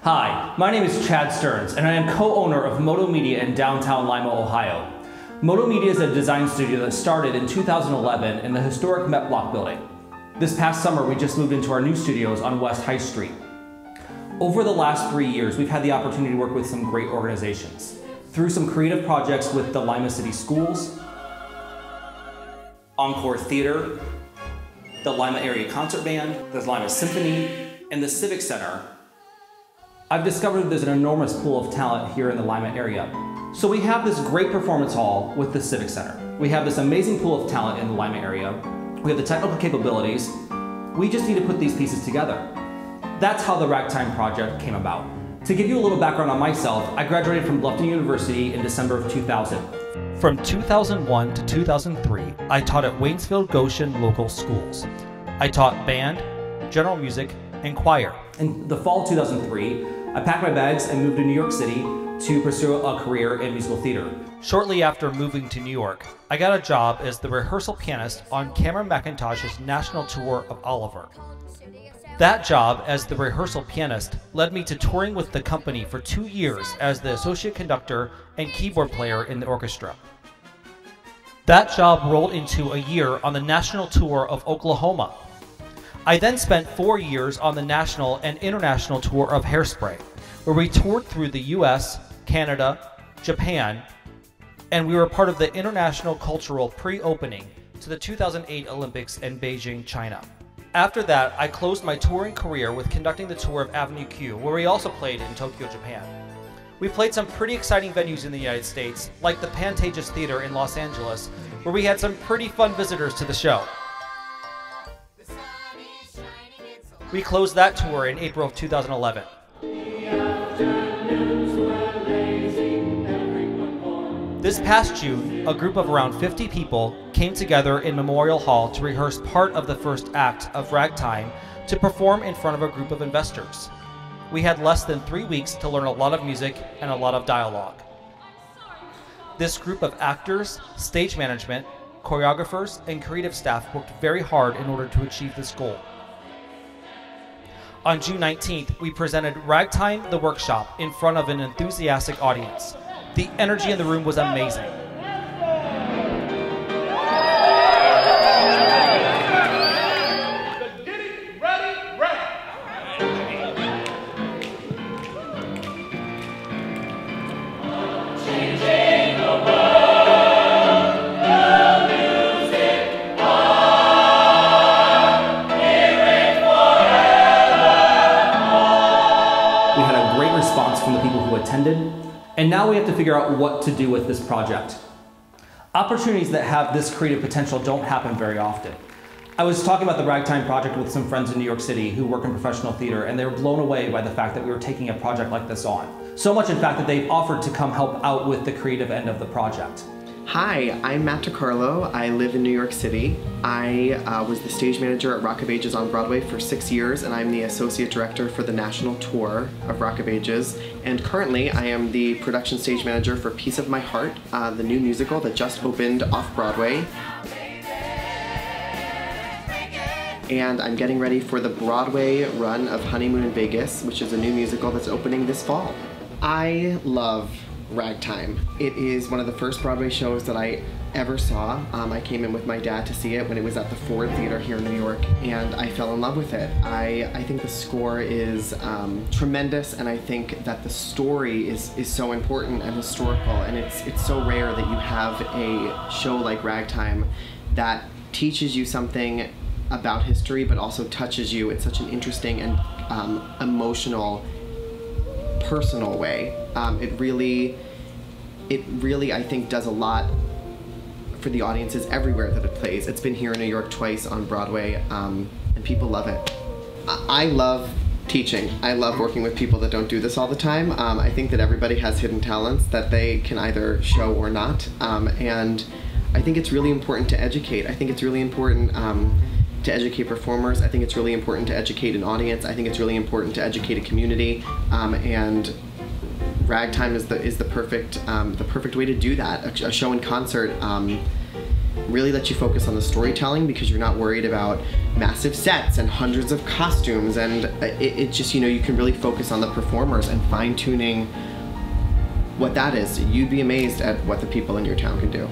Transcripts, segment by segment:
Hi, my name is Chad Stearns, and I am co-owner of Moto Media in downtown Lima, Ohio. Moto Media is a design studio that started in 2011 in the historic Met Block building. This past summer, we just moved into our new studios on West High Street. Over the last 3 years, we've had the opportunity to work with some great organizations. Through some creative projects with the Lima City Schools, Encore Theater, the Lima Area Concert Band, the Lima Symphony, and the Civic Center, I've discovered there's an enormous pool of talent here in the Lima area. So we have this great performance hall with the Civic Center. We have this amazing pool of talent in the Lima area. We have the technical capabilities. We just need to put these pieces together. That's how the Ragtime Project came about. To give you a little background on myself, I graduated from Bluffton University in December of 2000. From 2001 to 2003, I taught at Waynesfield Goshen local schools. I taught band, general music, and choir. In the fall of 2003, I packed my bags and moved to New York City to pursue a career in musical theater. Shortly after moving to New York, I got a job as the rehearsal pianist on Cameron Mackintosh's national tour of Oliver. That job as the rehearsal pianist led me to touring with the company for 2 years as the associate conductor and keyboard player in the orchestra. That job rolled into a year on the national tour of Oklahoma. I then spent 4 years on the national and international tour of Hairspray, where we toured through the US, Canada, Japan, and we were part of the international cultural pre-opening to the 2008 Olympics in Beijing, China. After that, I closed my touring career with conducting the tour of Avenue Q, where we also played in Tokyo, Japan. We played some pretty exciting venues in the United States, like the Pantages Theater in Los Angeles, where we had some pretty fun visitors to the show. We closed that tour in April of 2011. This past June, a group of around 50 people came together in Memorial Hall to rehearse part of the first act of Ragtime to perform in front of a group of investors. We had less than 3 weeks to learn a lot of music and a lot of dialogue. This group of actors, stage management, choreographers, and creative staff worked very hard in order to achieve this goal. On June 19th, we presented Ragtime the Workshop in front of an enthusiastic audience. The energy in the room was amazing. We had a great response from the people who attended. And now we have to figure out what to do with this project. Opportunities that have this creative potential don't happen very often. I was talking about the Ragtime Project with some friends in New York City who work in professional theater, and they were blown away by the fact that we were taking a project like this on. So much, in fact, that they've offered to come help out with the creative end of the project. Hi, I'm Matt DiCarlo. I live in New York City. I was the stage manager at Rock of Ages on Broadway for 6 years, and I'm the associate director for the national tour of Rock of Ages. And currently, I am the production stage manager for Piece of My Heart, the new musical that just opened off Broadway. And I'm getting ready for the Broadway run of Honeymoon in Vegas, which is a new musical that's opening this fall. I love Ragtime. It is one of the first Broadway shows that I ever saw. I came in with my dad to see it when it was at the Ford Theater here in New York, and I fell in love with it. I think the score is tremendous, and I think that the story is so important and historical, and it's so rare that you have a show like Ragtime that teaches you something about history but also touches you in such an interesting and emotional, personal way. It really, I think, does a lot for the audiences everywhere that it plays. It's been here in New York twice on Broadway, and people love it. I love teaching. I love working with people that don't do this all the time. I think that everybody has hidden talents that they can either show or not, and I think it's really important to educate. I think it's really important to educate performers. I think it's really important to educate an audience. I think it's really important to educate a community, and Ragtime is the perfect way to do that. A show in concert really lets you focus on the storytelling because you're not worried about massive sets and hundreds of costumes, and it just, you know, you can really focus on the performers and fine-tuning what that is. You'd be amazed at what the people in your town can do.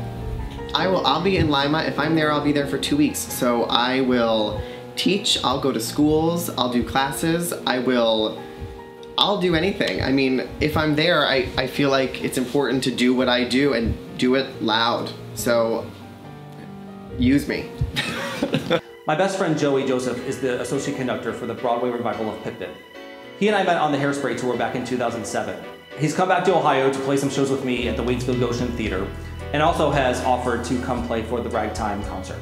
I'll be in Lima. If I'm there, I'll be there for 2 weeks. So I will teach, I'll go to schools, I'll do classes, I'll do anything. I mean, if I'm there, I feel like it's important to do what I do and do it loud. So use me. My best friend Joey Joseph is the associate conductor for the Broadway revival of Pippin. He and I met on the Hairspray tour back in 2007. He's come back to Ohio to play some shows with me at the Waitsfield Goshen Theater, and also has offered to come play for the Ragtime concert.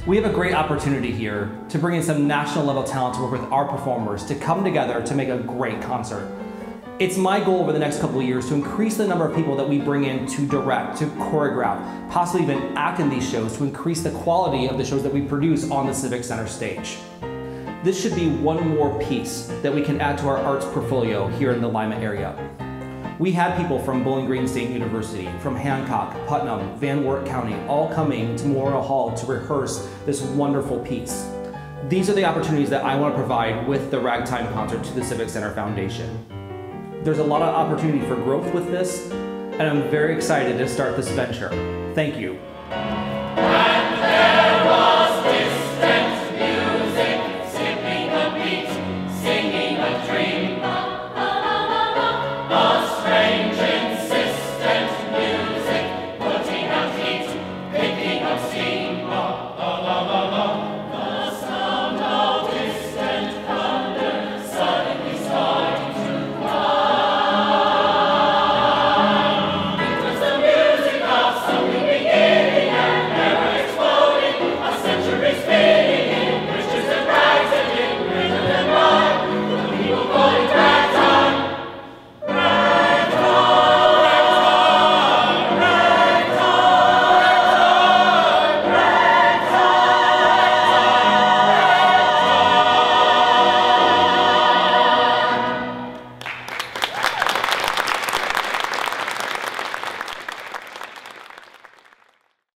We have a great opportunity here to bring in some national level talent to work with our performers to come together to make a great concert. It's my goal over the next couple of years to increase the number of people that we bring in to direct, to choreograph, possibly even act in these shows to increase the quality of the shows that we produce on the Civic Center stage. This should be one more piece that we can add to our arts portfolio here in the Lima area. We had people from Bowling Green State University, from Hancock, Putnam, Van Wert County, all coming to Memorial Hall to rehearse this wonderful piece. These are the opportunities that I want to provide with the Ragtime concert to the Civic Center Foundation. There's a lot of opportunity for growth with this, and I'm very excited to start this venture. Thank you.